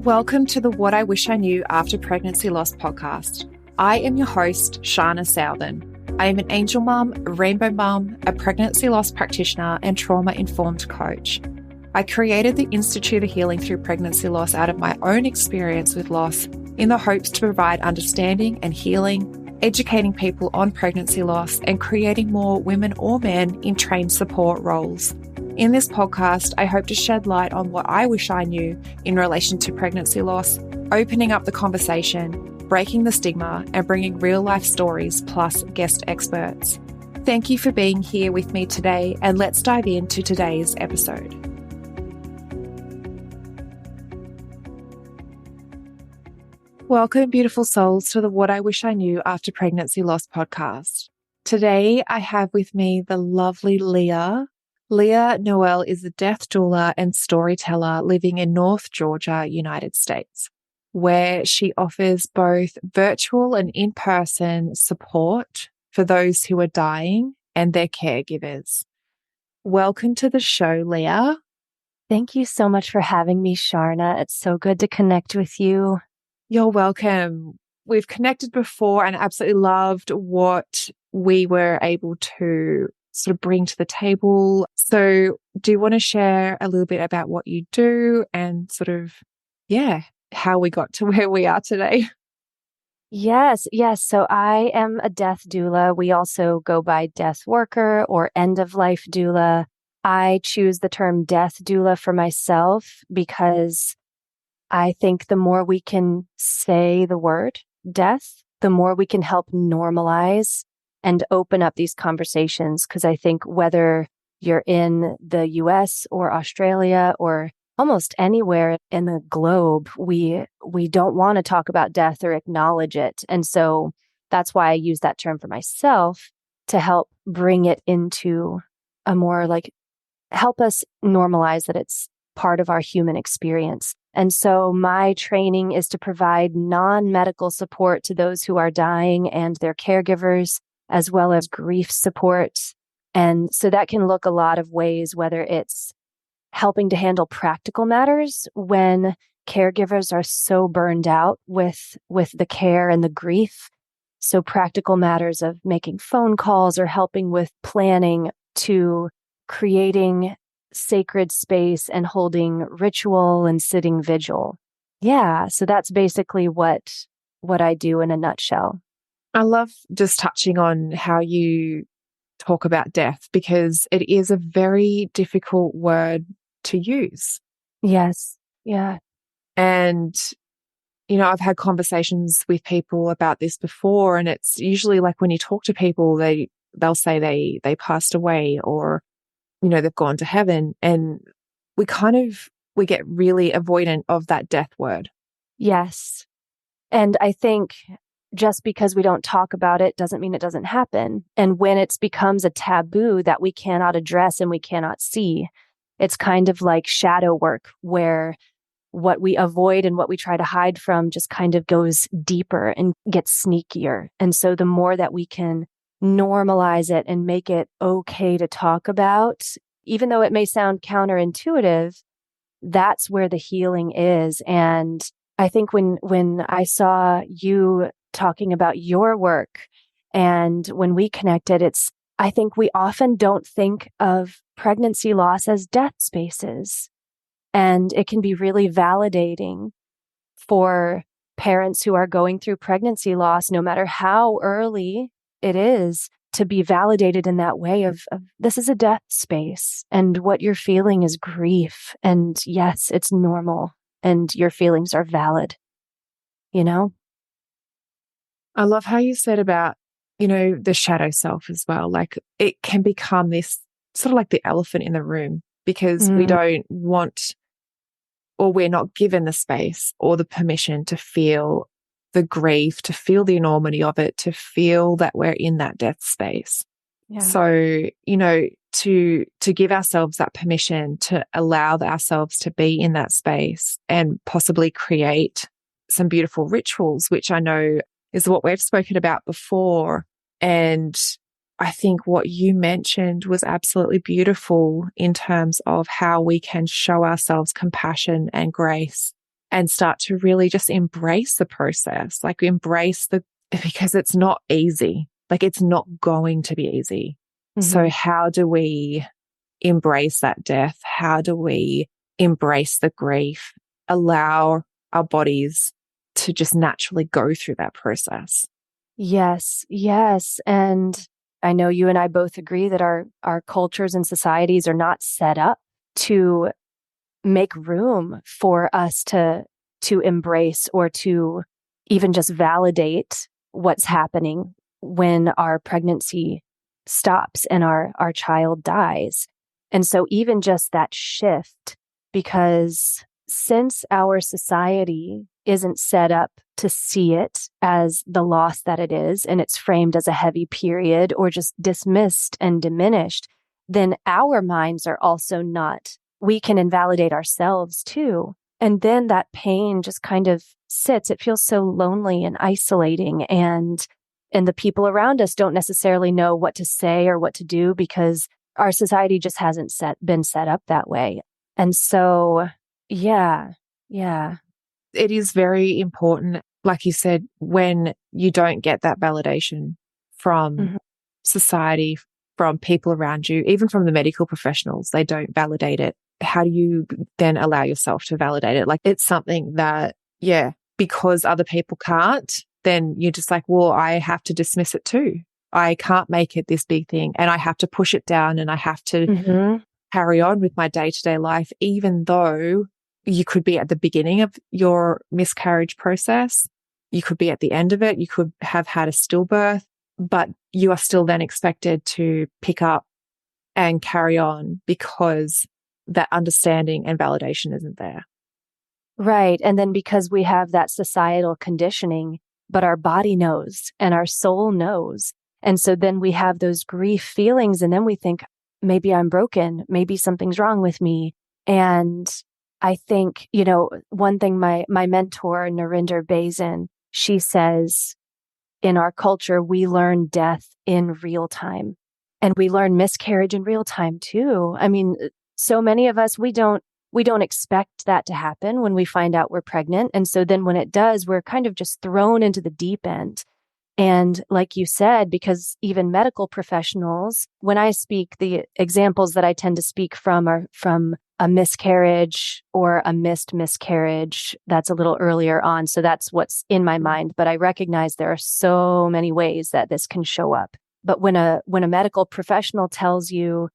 Welcome to the What I Wish I Knew After Pregnancy Loss podcast. I am your host, Shana Southern. I am an angel mum, a rainbow mum, a pregnancy loss practitioner, and trauma-informed coach. I created the Institute of Healing Through Pregnancy Loss out of my own experience with loss in the hopes to provide understanding and healing, educating people on pregnancy loss, and creating more women or men in trained support roles. In this podcast, I hope to shed light on what I wish I knew in relation to pregnancy loss, opening up the conversation, breaking the stigma, and bringing real-life stories plus guest experts. Thank you for being here with me today, and let's dive into today's episode. Welcome, beautiful souls, to the What I Wish I Knew After Pregnancy Loss podcast. Today, I have with me the lovely Leah. Leah Noel is a death doula and storyteller living in North Georgia, United States, where she offers both virtual and in-person support for those who are dying and their caregivers. Welcome to the show, Leah. Thank you so much for having me, Sharna. It's so good to connect with you. You're welcome. We've connected before and absolutely loved what we were able to sort of bring to the table. So do you want to share a little bit about what you do and sort of, how we got to where we are today? Yes. So I am a death doula. We also go by death worker or end of life doula. I choose the term death doula for myself because I think the more we can say the word death, the more we can help normalize and open up these conversations. Because I think whether you're in the US or Australia or almost anywhere in the globe, we don't want to talk about death or acknowledge it. And so that's why I use that term for myself to help bring it into a more help us normalize that it's part of our human experience. And so my training is to provide non-medical support to those who are dying and their caregivers, as well as grief support. And so that can look a lot of ways, whether it's helping to handle practical matters when caregivers are so burned out with the care and the grief. So practical matters of making phone calls or helping with planning to creating sacred space and holding ritual and sitting vigil. Yeah, so that's basically what I do in a nutshell. I love just touching on how you talk about death because it is a very difficult word to use. Yes. Yeah. And, I've had conversations with people about this before, and it's usually like when you talk to people, they'll say they passed away or, they've gone to heaven. And we get really avoidant of that death word. Yes. And I think just because we don't talk about it doesn't mean it doesn't happen. And when it becomes a taboo that we cannot address and we cannot see, it's kind of like shadow work where what we avoid and what we try to hide from just kind of goes deeper and gets sneakier. And so the more that we can normalize it and make it okay to talk about, even though it may sound counterintuitive, that's where the healing is. And I think when I saw you talking about your work and when we connected, I think we often don't think of pregnancy loss as death spaces. And it can be really validating for parents who are going through pregnancy loss, no matter how early it is, to be validated in that way of this is a death space and what you're feeling is grief. And yes, it's normal and your feelings are valid, I love how you said about, the shadow self as well. Like it can become this sort of like the elephant in the room because we don't want, or we're not given the space or the permission to feel the grief, to feel the enormity of it, to feel that we're in that death space. Yeah. So, to give ourselves that permission to allow ourselves to be in that space and possibly create some beautiful rituals, which I know is what we've spoken about before. And I think what you mentioned was absolutely beautiful in terms of how we can show ourselves compassion and grace and start to really just embrace the process, like because it's not easy. Like it's not going to be easy. So how do we embrace that death? How do we embrace the grief, allow our bodies to just naturally go through that process? Yes, yes. And I know you and I both agree that our cultures and societies are not set up to make room for us to embrace or to even just validate what's happening when our pregnancy stops and our child dies. And so even just that shift, because since our society isn't set up to see it as the loss that it is, and it's framed as a heavy period or just dismissed and diminished, then our minds are also not. We can invalidate ourselves too. And then that pain just kind of sits. It feels so lonely and isolating, and the people around us don't necessarily know what to say or what to do because our society just hasn't been set up that way. And so, yeah. It is very important, like you said, when you don't get that validation from society, from people around you, even from the medical professionals, they don't validate it. How do you then allow yourself to validate it? Like it's something that, because other people can't, then you're just like, well, I have to dismiss it too. I can't make it this big thing and I have to push it down and I have to carry on with my day-to-day life, even though you could be at the beginning of your miscarriage process. You could be at the end of it. You could have had a stillbirth, but you are still then expected to pick up and carry on because that understanding and validation isn't there. Right. And then because we have that societal conditioning, but our body knows and our soul knows. And so then we have those grief feelings and then we think, maybe I'm broken. Maybe something's wrong with me. And I think, one thing my mentor, Narinder Bazin, she says, in our culture, we learn death in real time and we learn miscarriage in real time too. I mean, so many of us, we don't expect that to happen when we find out we're pregnant. And so then when it does, we're kind of just thrown into the deep end. And like you said, because even medical professionals, when I speak, the examples that I tend to speak from are from a miscarriage or a missed miscarriage that's a little earlier on. So that's what's in my mind. But I recognize there are so many ways that this can show up. But when a medical professional tells you,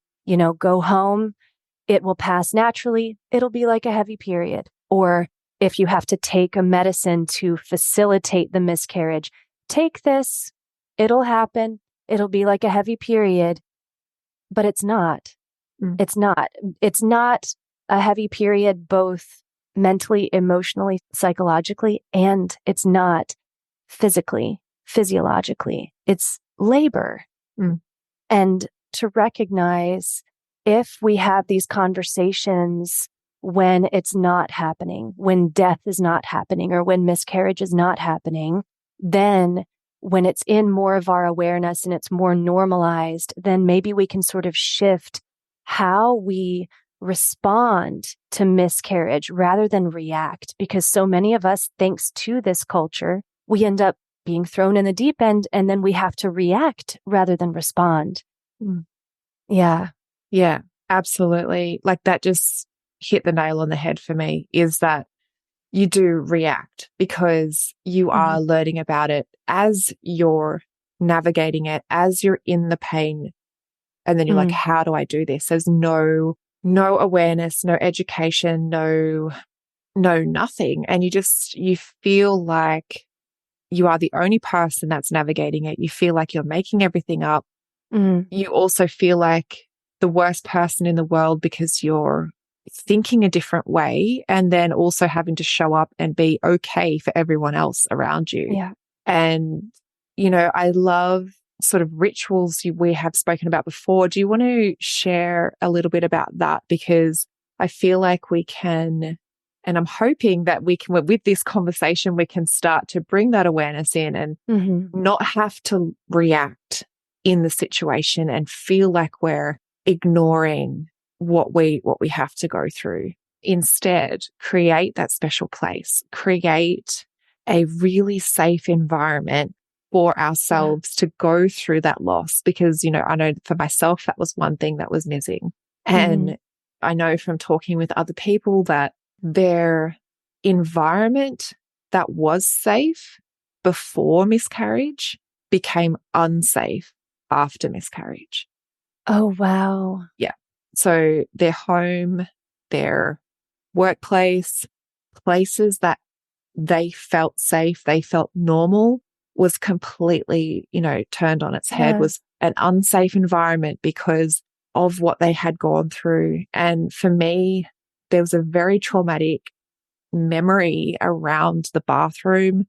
go home, it will pass naturally, it'll be like a heavy period. Or if you have to take a medicine to facilitate the miscarriage, take this, it'll happen, it'll be like a heavy period. But it's not. It's not a heavy period, both mentally, emotionally, psychologically, and it's not physiologically. It's labor. And to recognize if we have these conversations when it's not happening, when death is not happening, or when miscarriage is not happening, then when it's in more of our awareness and it's more normalized, then maybe we can sort of shift how we respond to miscarriage rather than react. Because so many of us, thanks to this culture, we end up being thrown in the deep end and then we have to react rather than respond. Yeah, absolutely. Like that just hit the nail on the head for me, is that you do react because you are learning about it as you're navigating it, as you're in the pain. And then you're like, how do I do this? There's no awareness, no education, no nothing. And you feel like you are the only person that's navigating it. You feel like you're making everything up. You also feel like the worst person in the world because you're thinking a different way and then also having to show up and be okay for everyone else around you. Yeah. And, I love sort of rituals we have spoken about before. Do you want to share a little bit about that? Because I feel like we can, and I'm hoping that we can, with this conversation, we can start to bring that awareness in and not have to react in the situation and feel like we're ignoring what we have to go through. instead create that special place, create a really safe environment for ourselves to go through that loss. Because, I know for myself, that was one thing that was missing. And I know from talking with other people that their environment that was safe before miscarriage became unsafe after miscarriage. Oh, wow. Yeah. So their home, their workplace, places that they felt safe, they felt normal, was completely, turned on its head, was an unsafe environment because of what they had gone through. And for me, there was a very traumatic memory around the bathroom,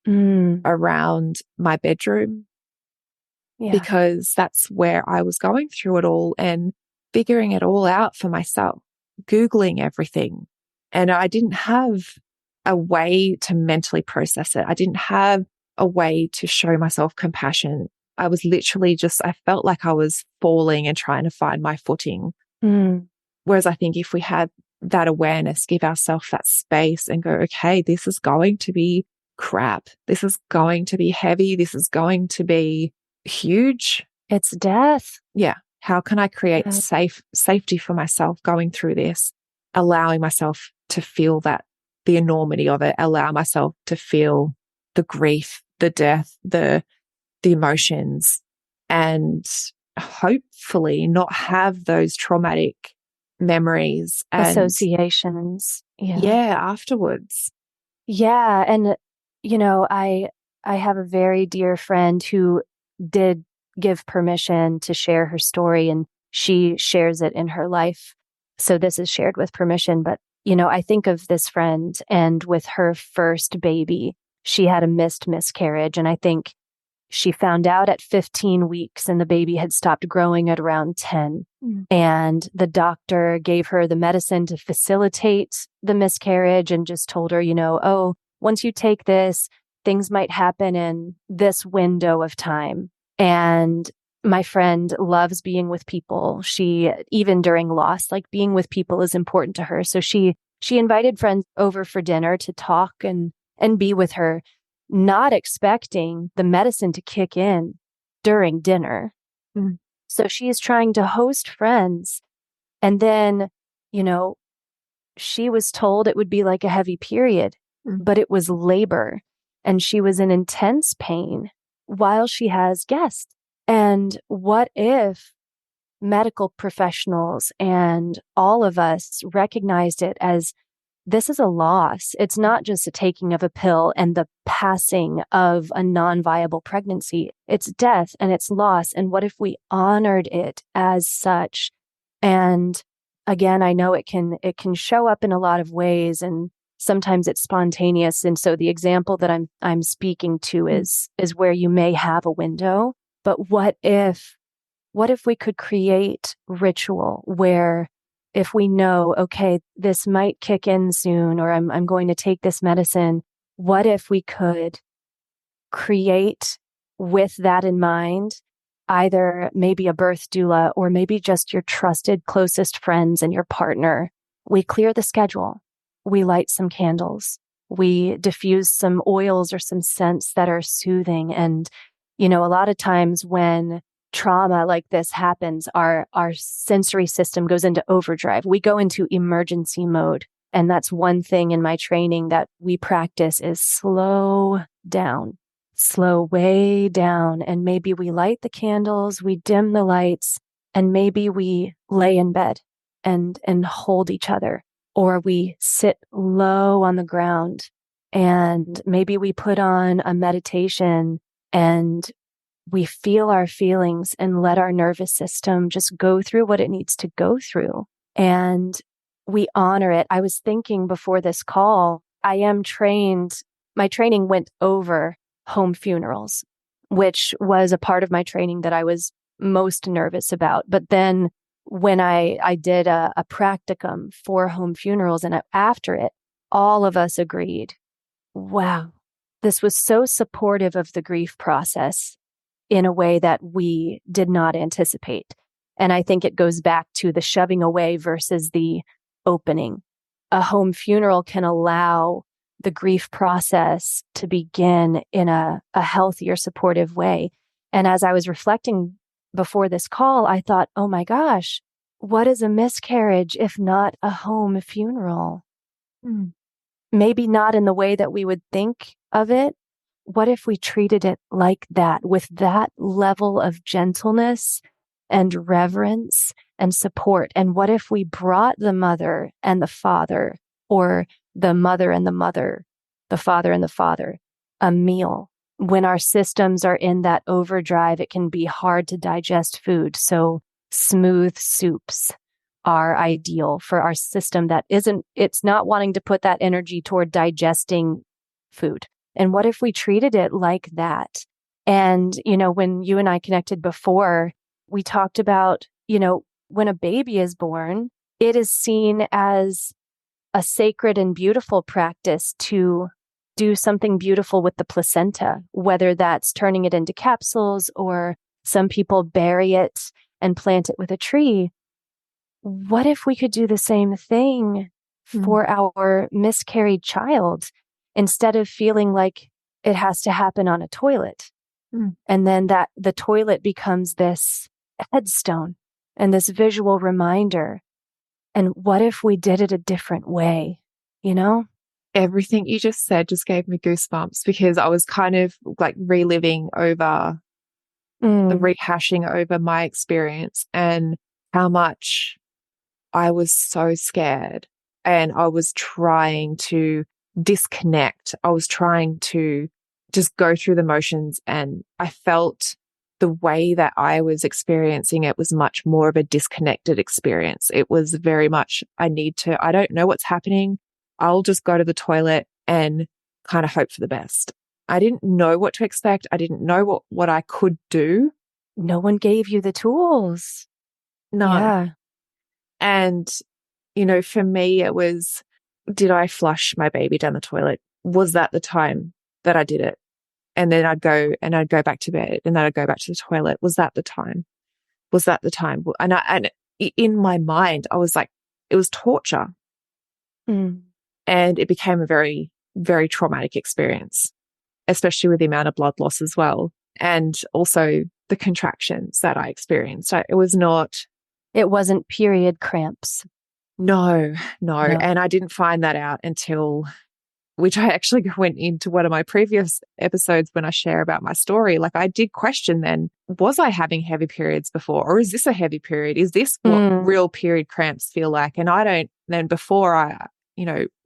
around my bedroom, because that's where I was going through it all and figuring it all out for myself, Googling everything. And I didn't have a way to mentally process it. I didn't have a way to show myself compassion. I was literally I felt like I was falling and trying to find my footing. Whereas I think if we had that awareness, give ourselves that space and go, okay, this is going to be crap. This is going to be heavy. This is going to be huge. It's death. Yeah. How can I create safety for myself going through this, allowing myself to feel the enormity of it, allow myself to feel the grief, the death, the emotions, and hopefully not have those traumatic memories and associations. Afterwards. Yeah. And, I have a very dear friend who did give permission to share her story, and she shares it in her life. So this is shared with permission. But, I think of this friend, and with her first baby, she had a missed miscarriage. And I think she found out at 15 weeks and the baby had stopped growing at around 10. And the doctor gave her the medicine to facilitate the miscarriage and just told her, oh, once you take this, things might happen in this window of time. And my friend loves being with people. She, even during loss, like being with people is important to her. So she invited friends over for dinner to talk and be with her, not expecting the medicine to kick in during dinner. So she is trying to host friends. And then, she was told it would be like a heavy period, but it was labor. And she was in intense pain while she has guests. And what if medical professionals and all of us recognized it as, this is a loss. It's not just a taking of a pill and the passing of a non-viable pregnancy. It's death and it's loss. And what if we honored it as such? And again, I know it can show up in a lot of ways, and sometimes it's spontaneous. And so the example that I'm speaking to is where you may have a window. But what if we could create ritual where, if we know, okay, this might kick in soon, or I'm going to take this medicine, what if we could create with that in mind, either maybe a birth doula or maybe just your trusted closest friends and your partner? We clear the schedule. We light some candles. We diffuse some oils or some scents that are soothing. And, a lot of times when trauma like this happens, our sensory system goes into overdrive. We go into emergency mode. And that's one thing in my training that we practice is slow down, slow way down. And maybe we light the candles, we dim the lights, and maybe we lay in bed and hold each other, or we sit low on the ground, and maybe we put on a meditation and we feel our feelings and let our nervous system just go through what it needs to go through. And we honor it. I was thinking before this call, my training went over home funerals, which was a part of my training that I was most nervous about. But then when I did a practicum for home funerals, and after it, all of us agreed, wow, this was so supportive of the grief process in a way that we did not anticipate. And I think it goes back to the shoving away versus the opening. a home funeral can allow the grief process to begin in a healthier, supportive way. And as I was reflecting before this call, I thought, oh my gosh, what is a miscarriage if not a home funeral? Mm. Maybe not in the way that we would think of it. What if we treated it like that, with that level of gentleness and reverence and support? And what if we brought the mother and the father, or the mother and the mother, the father and the father, a meal? When our systems are in that overdrive, it can be hard to digest food. So smooth soups are ideal for our system it's not wanting to put that energy toward digesting food. And what if we treated it like that? And, when you and I connected before, we talked about, when a baby is born, it is seen as a sacred and beautiful practice to do something beautiful with the placenta, whether that's turning it into capsules or some people bury it and plant it with a tree. What if we could do the same thing for our miscarried child, instead of feeling like it has to happen on a toilet? And then that the toilet becomes this headstone and this visual reminder. And what if we did it a different way? Everything you just said just gave me goosebumps, because I was kind of like reliving over the rehashing over my experience and how much I was so scared, and I was trying to disconnect. I was trying to just go through the motions, and I felt the way that I was experiencing it was much more of a disconnected experience. It was very much, I don't know what's happening. I'll just go to the toilet and kind of hope for the best. I didn't know what to expect. I didn't know what I could do. No one gave you the tools. No. Yeah. And, for me, it was, did I flush my baby down the toilet? Was that the time that I did it? And then I'd go back to bed, and then I'd go back to the toilet. Was that the time? Was that the time? And in my mind, I was like, it was torture. And it became a very, very traumatic experience, especially with the amount of blood loss as well. And also the contractions that I experienced. It wasn't period cramps. No. And I didn't find that out until, which I actually went into one of my previous episodes when I share about my story. Like, I did question then, was I having heavy periods before? Or is this a heavy period? Is this what real period cramps feel like? And then before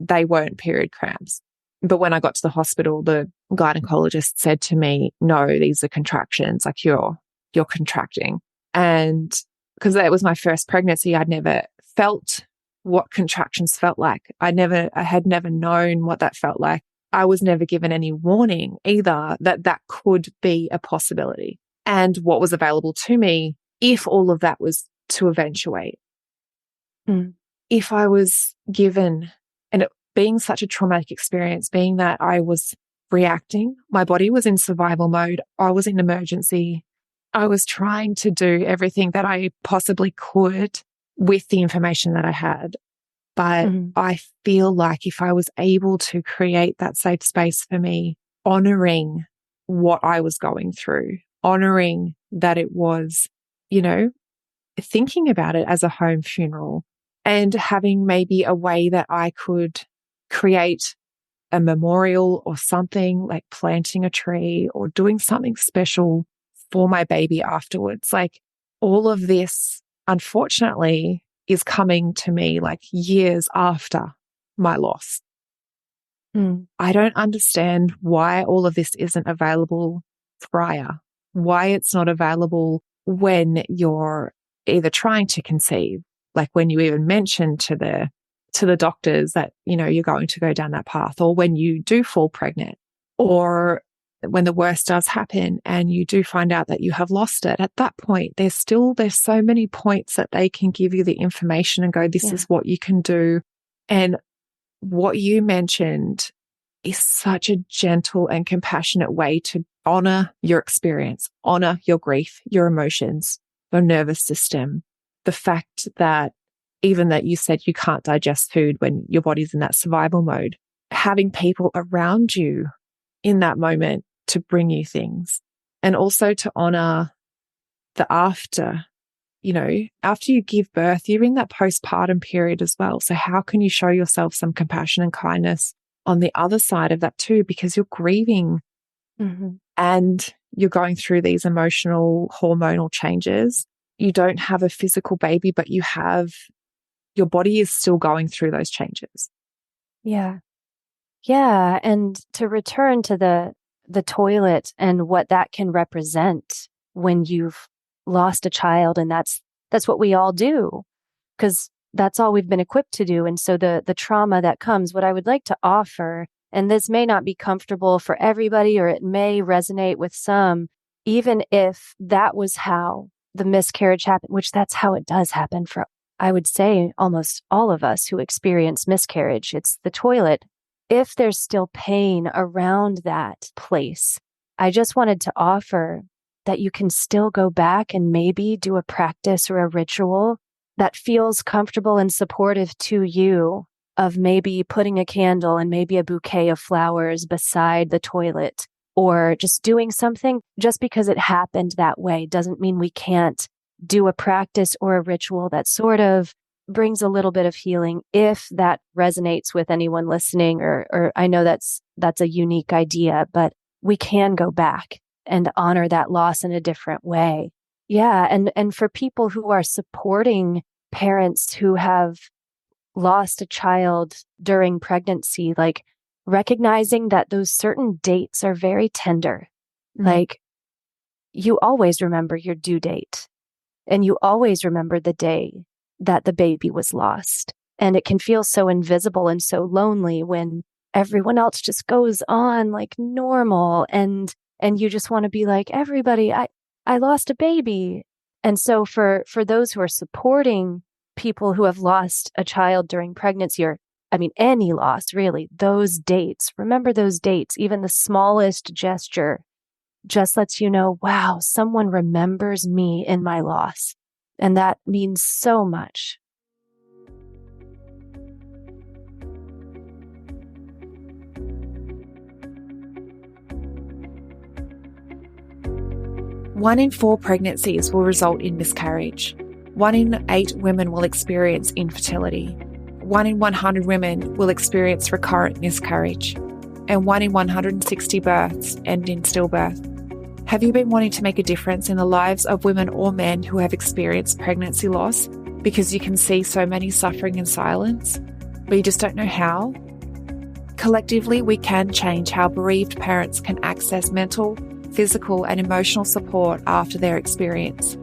they weren't period cramps. But when I got to the hospital, the gynecologist said to me, no, these are contractions, like you're contracting. And because that was my first pregnancy, I'd never felt what contractions felt like. I had never known what that felt like. I was never given any warning either that could be a possibility, and what was available to me if all of that was to eventuate. If I was given, and it being such a traumatic experience, being that I was reacting, my body was in survival mode, I was in emergency, I was trying to do everything that I possibly could with the information that I had. But I feel like if I was able to create that safe space for me, honoring what I was going through, honoring that it was, thinking about it as a home funeral, and having maybe a way that I could create a memorial or something, like planting a tree or doing something special for my baby afterwards. Like, all of this, unfortunately, is coming to me like years after my loss. I don't understand why all of this isn't available prior, why it's not available when you're either trying to conceive, like when you even mention to the doctors that, you're going to go down that path, or when you do fall pregnant, or when the worst does happen and you do find out that you have lost it. At that point, there's so many points that they can give you the information and go, this is what you can do. And what you mentioned is such a gentle and compassionate way to honor your experience, honor your grief, your emotions, your nervous system. The fact that even that you said you can't digest food when your body's in that survival mode, having people around you in that moment to bring you things, and also to honor the after. After you give birth, you're in that postpartum period as well. So how can you show yourself some compassion and kindness on the other side of that too? Because you're grieving and you're going through these emotional, hormonal changes. You don't have a physical baby, but your body is still going through those changes. Yeah. Yeah. And to return to the toilet and what that can represent when you've lost a child, and that's what we all do, because that's all we've been equipped to do. And so the trauma that comes, what I would like to offer, and this may not be comfortable for everybody, or it may resonate with some, even if that was how the miscarriage happened, which that's how it does happen for, I would say, almost all of us who experience miscarriage. It's the toilet. If there's still pain around that place, I just wanted to offer that you can still go back and maybe do a practice or a ritual that feels comfortable and supportive to you, of maybe putting a candle and maybe a bouquet of flowers beside the toilet, or just doing something. Just because it happened that way doesn't mean we can't do a practice or a ritual that sort of brings a little bit of healing, if that resonates with anyone listening, or I know that's a unique idea, but we can go back and honor that loss in a different way. Yeah. And for people who are supporting parents who have lost a child during pregnancy, like recognizing that those certain dates are very tender. Like, you always remember your due date, and you always remember the day that the baby was lost. And it can feel so invisible and so lonely when everyone else just goes on like normal, and you just want to be like, everybody, I lost a baby. And so for those who are supporting people who have lost a child during pregnancy, or any loss really, those dates, remember those dates. Even the smallest gesture just lets you know, wow, someone remembers me in my loss. And that means so much. One in 4 pregnancies will result in miscarriage. 1 in 8 women will experience infertility. 1 in 100 women will experience recurrent miscarriage. And 1 in 160 births end in stillbirth. Have you been wanting to make a difference in the lives of women or men who have experienced pregnancy loss because you can see so many suffering in silence, but you just don't know how? Collectively, we can change how bereaved parents can access mental, physical, and emotional support after their experience.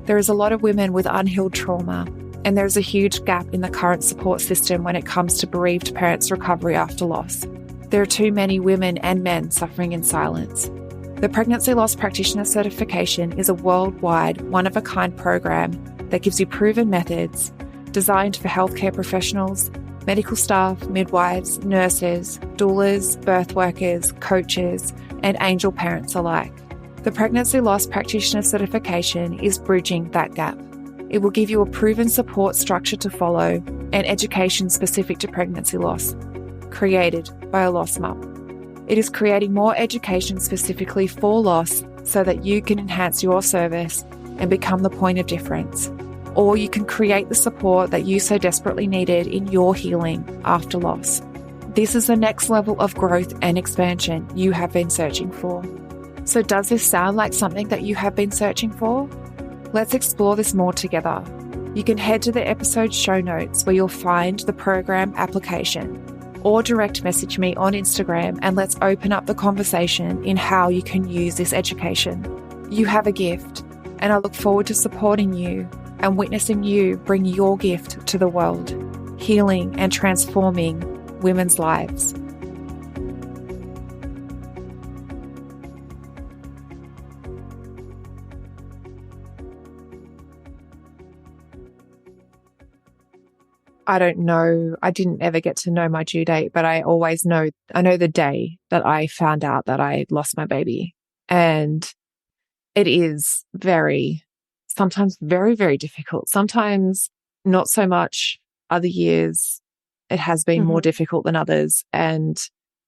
There is a lot of women with unhealed trauma, and there is a huge gap in the current support system when it comes to bereaved parents' recovery after loss. There are too many women and men suffering in silence. The Pregnancy Loss Practitioner Certification is a worldwide, one-of-a-kind program that gives you proven methods designed for healthcare professionals, medical staff, midwives, nurses, doulas, birth workers, coaches, and angel parents alike. The Pregnancy Loss Practitioner Certification is bridging that gap. It will give you a proven support structure to follow and education specific to pregnancy loss, created by a lost mum. It is creating more education specifically for loss so that you can enhance your service and become the point of difference. Or you can create the support that you so desperately needed in your healing after loss. This is the next level of growth and expansion you have been searching for. So does this sound like something that you have been searching for? Let's explore this more together. You can head to the episode show notes where you'll find the program application, or direct message me on Instagram and let's open up the conversation in how you can use this education. You have a gift, and I look forward to supporting you and witnessing you bring your gift to the world, healing and transforming women's lives. I don't know. I didn't ever get to know my due date, but I know the day that I found out that I lost my baby. And it is sometimes very, very difficult. Sometimes not so much. Other years, it has been more Mhm. difficult than others. And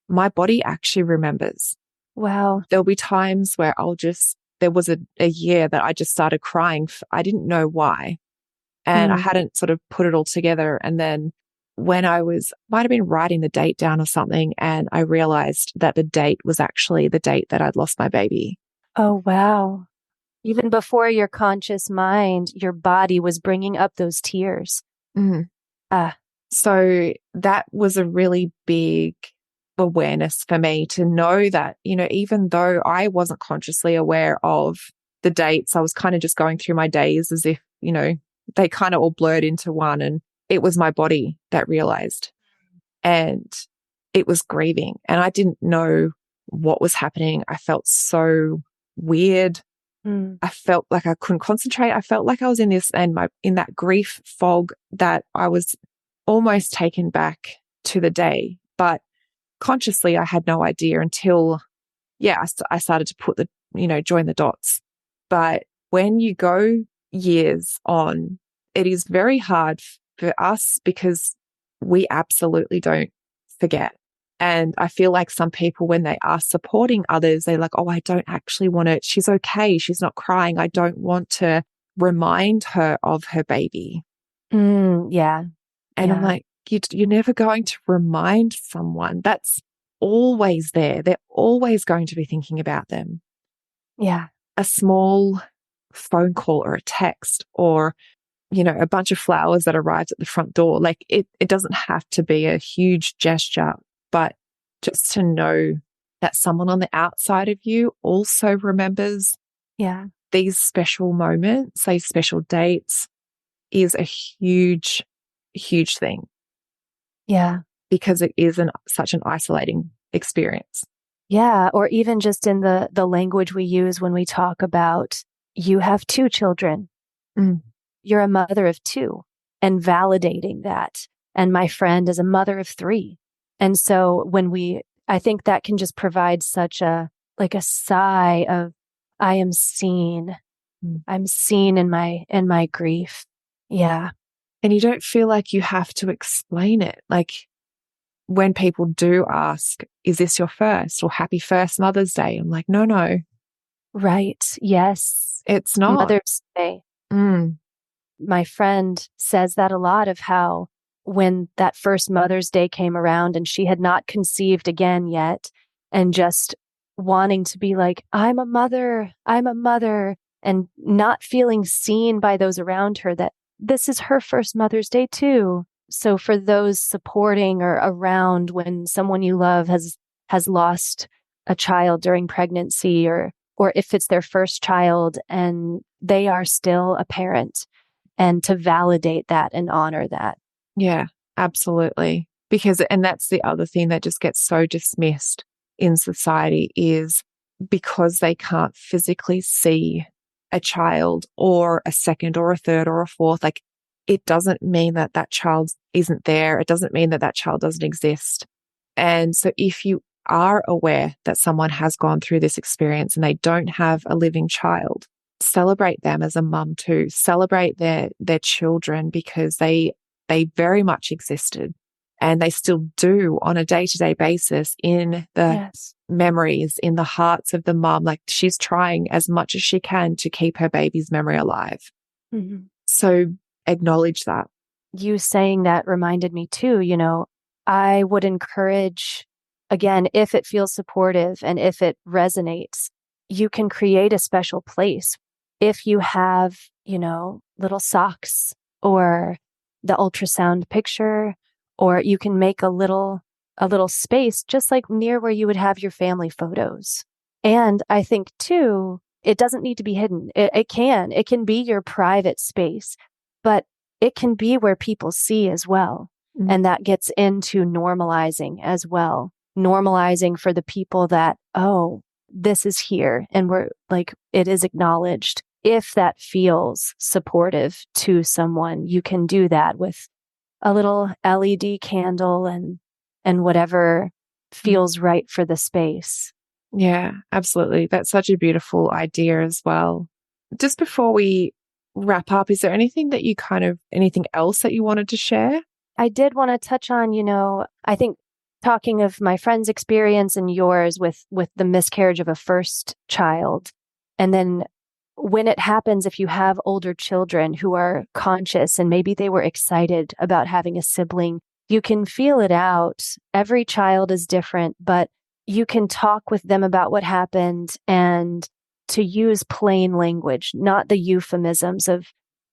my body actually remembers. Wow. There'll be times where there was a year that I just started crying. I didn't know why. And I Mm. hadn't sort of put it all together. And then when might have been writing the date down or something, and I realized that the date was actually the date that I'd lost my baby. Oh, wow. Even before your conscious mind, your body was bringing up those tears. Mm. Ah, So that was a really big awareness for me to know that, even though I wasn't consciously aware of the dates, I was kind of just going through my days as if, they kind of all blurred into one. And it was my body that realized. And it was grieving. And I didn't know what was happening. I felt so weird. mm. I felt like I couldn't concentrate. I felt like I was in in that grief fog that I was almost taken back to the day. But consciously, I had no idea until, I started to join the dots. But when you go years on, it is very hard for us because we absolutely don't forget. And I feel like some people, when they are supporting others, they're like, oh, I don't actually want to, she's okay. She's not crying. I don't want to remind her of her baby. Yeah. And I'm Yeah. like, you're never going to remind someone. That's always there. They're always going to be thinking about them. Yeah. A small phone call or a text or, a bunch of flowers that arrived at the front door. Like it doesn't have to be a huge gesture, but just to know that someone on the outside of you also remembers Yeah. these special moments, these special dates is a huge, huge thing. Yeah. Because it is such an isolating experience. Yeah. Or even just in the language we use when we talk about you have 2 children. Mm. You're a mother of 2 and validating that. And my friend is a mother of 3. And so I think that can just provide such a sigh of, I am seen. Mm. I'm seen in my grief. Yeah. And you don't feel like you have to explain it. Like when people do ask, is this your first or happy first Mother's Day? I'm like, no, Right. Yes. it's not. Mother's Day. Mm. My friend says that a lot of how when that first Mother's Day came around and she had not conceived again yet and just wanting to be like, I'm a mother, and not feeling seen by those around her that this is her first Mother's Day too. So for those supporting or around when someone you love has lost a child during pregnancy or if it's their first child and they are still a parent, and to validate that and honor that. Yeah, absolutely. And that's the other thing that just gets so dismissed in society is because they can't physically see a child or a second or a third or a fourth, like it doesn't mean that that child isn't there. It doesn't mean that that child doesn't exist. And so if you are aware that someone has gone through this experience and they don't have a living child, celebrate them as a mum too. Celebrate their children because they very much existed and they still do on a day-to-day basis in the memories, in the hearts of the mum. Like she's trying as much as she can to keep her baby's memory alive. Mm-hmm. So acknowledge that. You saying that reminded me too, I would encourage, again, if it feels supportive and if it resonates, you can create a special place. If you have, little socks or the ultrasound picture, or you can make a little space just like near where you would have your family photos. And I think too, it doesn't need to be hidden. It can be your private space, but it can be where people see as well. Mm-hmm. And that gets into normalizing as well. Normalizing for the people that, oh, this is here. And we're like, it is acknowledged. If that feels supportive to someone, you can do that with a little LED candle and whatever feels right for the space. Yeah, absolutely. That's such a beautiful idea as well. Just before we wrap up, is there anything that you anything else that you wanted to share? I did want to touch on, I think talking of my friend's experience and yours with the miscarriage of a first child. And then when it happens, if you have older children who are conscious and maybe they were excited about having a sibling, you can feel it out. Every child is different, but you can talk with them about what happened and to use plain language, not the euphemisms of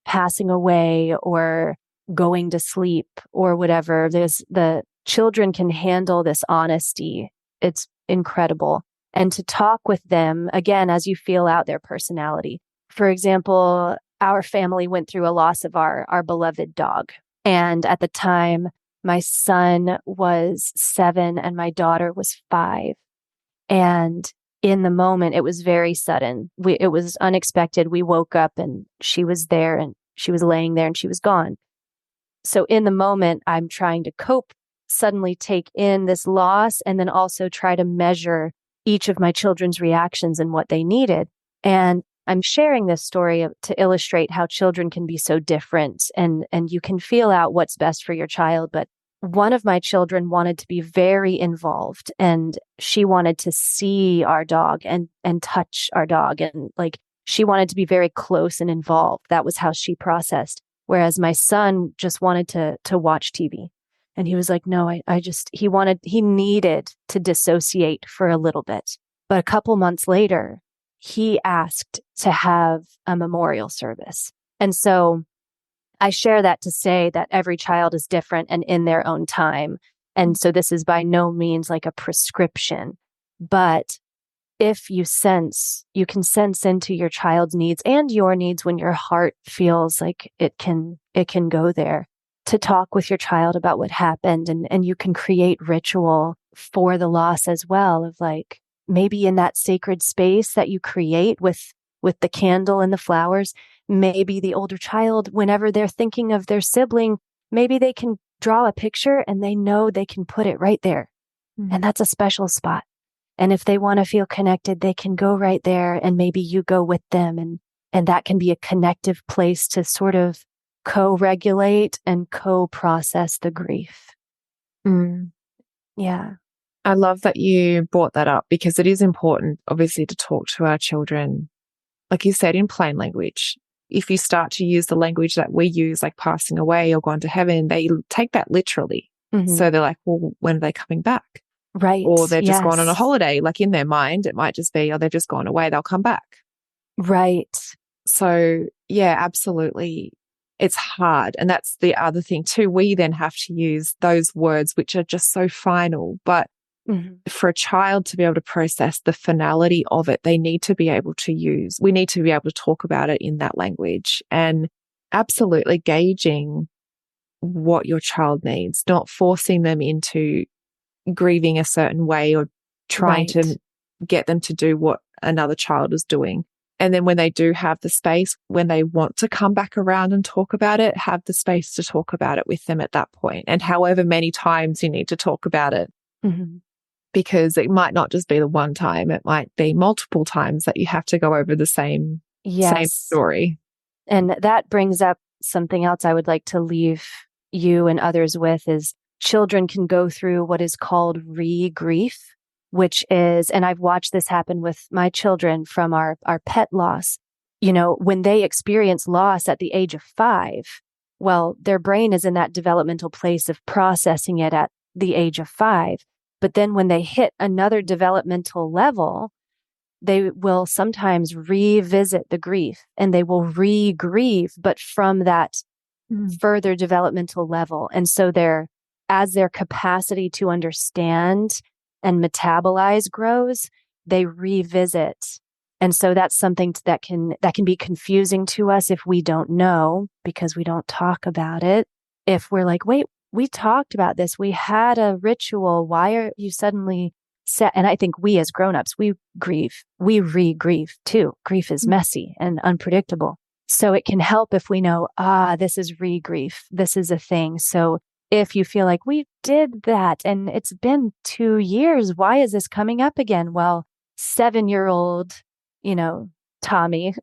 passing away or going to sleep or whatever. The children can handle this honesty. It's incredible. And to talk with them, again, as you feel out their personality. For example, our family went through a loss of our beloved dog. And at the time, my son was 7 and my daughter was 5. And in the moment, it was very sudden. It was unexpected. We woke up and she was there and she was laying there and she was gone. So in the moment, I'm trying to cope, suddenly take in this loss, and then also try to measure each of my children's reactions and what they needed. And I'm sharing this story to illustrate how children can be so different and you can feel out what's best for your child. But one of my children wanted to be very involved and she wanted to see our dog and touch our dog. And she wanted to be very close and involved. That was how she processed. Whereas my son just wanted to watch TV. And he was like, no, he needed to dissociate for a little bit. But a couple months later, he asked to have a memorial service. And so I share that to say that every child is different and in their own time. And so this is by no means like a prescription, but if you can sense into your child's needs and your needs when your heart feels like it can go there, to talk with your child about what happened. And you can create ritual for the loss as well, of maybe in that sacred space that you create with the candle and the flowers, maybe the older child, whenever they're thinking of their sibling, maybe they can draw a picture and they know they can put it right there. Mm-hmm. And that's a special spot. And if they want to feel connected, they can go right there and maybe you go with them. And that can be a connective place to sort of co-regulate and co-process the grief. Mm. Yeah. I love that you brought that up because it is important, obviously, to talk to our children, like you said, in plain language. If you start to use the language that we use, like passing away or gone to heaven, they take that literally. Mm-hmm. So they're like, well, when are they coming back? Right. Or they're just gone on a holiday. Like in their mind, it might just be, oh, they've just gone away, they'll come back. Right. So yeah, absolutely. It's hard. And that's the other thing too. We then have to use those words, which are just so final. But for a child to be able to process the finality of it, we need to be able to talk about it in that language and absolutely gauging what your child needs, not forcing them into grieving a certain way or trying to get them to do what another child is doing. And then when they do have the space, when they want to come back around and talk about it, have the space to talk about it with them at that point. And however many times you need to talk about it, because it might not just be the one time, it might be multiple times that you have to go over the same story. And that brings up something else I would like to leave you and others with is children can go through what is called re-grief, which is, and I've watched this happen with my children from our pet loss. When they experience loss at the age of 5, well, their brain is in that developmental place of processing it at the age of 5. But then when they hit another developmental level, they will sometimes revisit the grief and they will re-grieve, but from that further developmental level. And so as their capacity to understand and metabolize grows, they revisit. And so that's something that can be confusing to us if we don't know, because we don't talk about it. If we're like, wait, we talked about this, we had a ritual, why are you suddenly set? And I think we as grownups, we re-grieve too. Grief is messy and unpredictable. So it can help if we know, this is re-grief. This is a thing. So if you feel like we did that and it's been 2 years, why is this coming up again? Well, 7-year-old, Tommy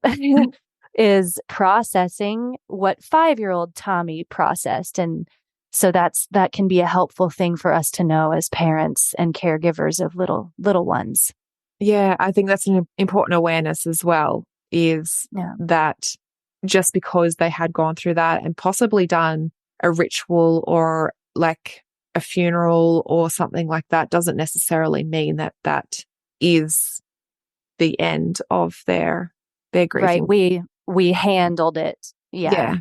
is processing what 5-year-old Tommy processed. And so that can be a helpful thing for us to know as parents and caregivers of little ones. Yeah, I think that's an important awareness as well, is that just because they had gone through that and possibly done a ritual or like a funeral or something like that doesn't necessarily mean that that is the end of their grieving. Right. We handled it. Yeah.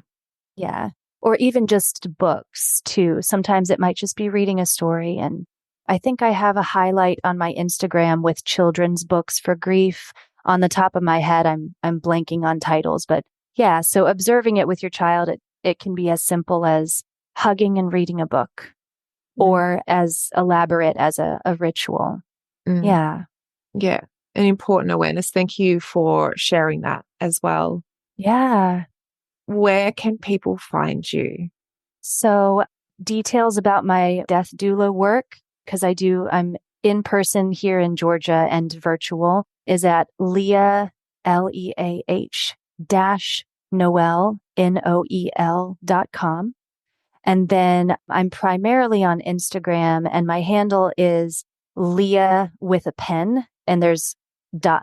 Yeah. Or even just books too. Sometimes it might just be reading a story. And I think I have a highlight on my Instagram with children's books for grief. On the top of my head, I'm blanking on titles, but yeah. So observing it with your child, it can be as simple as hugging and reading a book, or as elaborate as a ritual. Yeah. Yeah. An important awareness. Thank you for sharing that as well. Yeah. Where can people find you? So details about my death doula work, because I'm in person here in Georgia and virtual, is at Leah, Leah -Noel, Noel.com. And then I'm primarily on Instagram, and my handle is Leah with a pen, and there's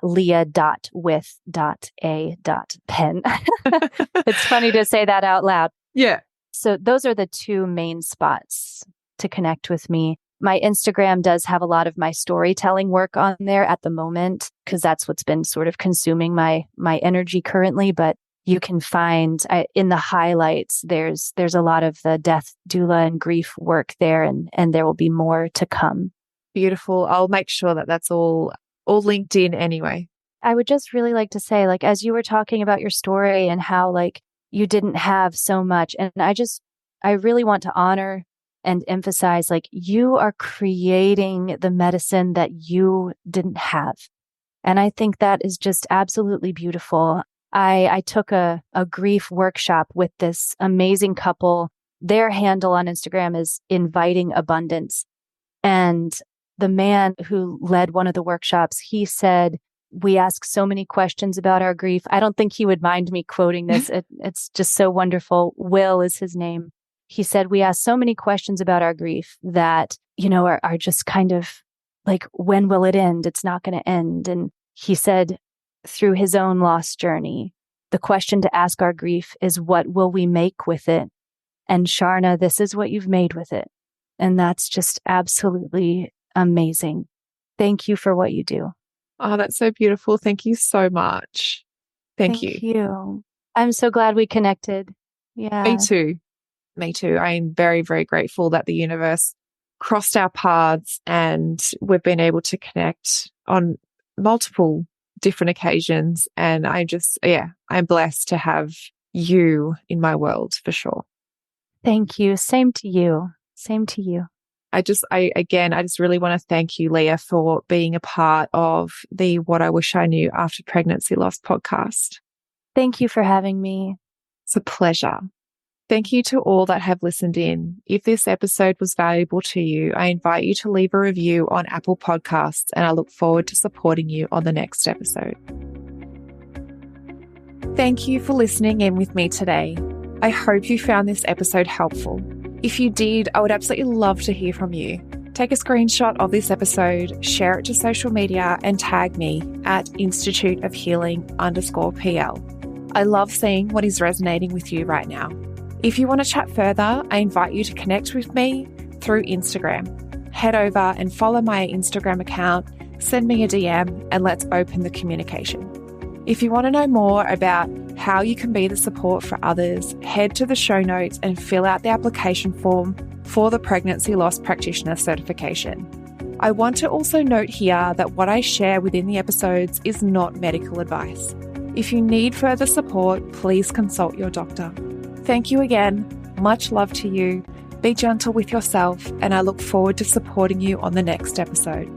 Leah.with.a.pen. It's funny to say that out loud. Yeah. So those are the two main spots to connect with me. My Instagram does have a lot of my storytelling work on there at the moment, because that's what's been sort of consuming my energy currently. But you can find in the highlights, there's a lot of the death doula and grief work there, and there will be more to come. Beautiful. I'll make sure that that's all linked in anyway. I would just really like to say, like, as you were talking about your story and how like you didn't have so much, and I really want to honor and emphasize, like, you are creating the medicine that you didn't have. And I think that is just absolutely beautiful. I took a grief workshop with this amazing couple. Their handle on Instagram is Inviting Abundance. And the man who led one of the workshops, he said, we ask so many questions about our grief. I don't think he would mind me quoting this. It's just so wonderful. Will is his name. He said, we ask so many questions about our grief that, are just kind of like, when will it end? It's not going to end. And he said, through his own lost journey, the question to ask our grief is, what will we make with it? And Sharna, this is what you've made with it. And that's just absolutely amazing. Thank you for what you do. Oh, that's so beautiful. Thank you so much. Thank you. I'm so glad we connected. Yeah. Me too. I'm very, very grateful that the universe crossed our paths and we've been able to connect on multiple different occasions. And I'm blessed to have you in my world for sure. Thank you. Same to you. I just really want to thank you, Leah, for being a part of the What I Wish I Knew After Pregnancy Loss podcast. Thank you for having me. It's a pleasure. Thank you to all that have listened in. If this episode was valuable to you, I invite you to leave a review on Apple Podcasts, and I look forward to supporting you on the next episode. Thank you for listening in with me today. I hope you found this episode helpful. If you did, I would absolutely love to hear from you. Take a screenshot of this episode, share it to social media, and tag me at Institute of Healing _PL. I love seeing what is resonating with you right now. If you want to chat further, I invite you to connect with me through Instagram. Head over and follow my Instagram account, send me a DM, and let's open the communication. If you want to know more about how you can be the support for others, head to the show notes and fill out the application form for the Pregnancy Loss Practitioner certification. I want to also note here that what I share within the episodes is not medical advice. If you need further support, please consult your doctor. Thank you again. Much love to you. Be gentle with yourself, and I look forward to supporting you on the next episode.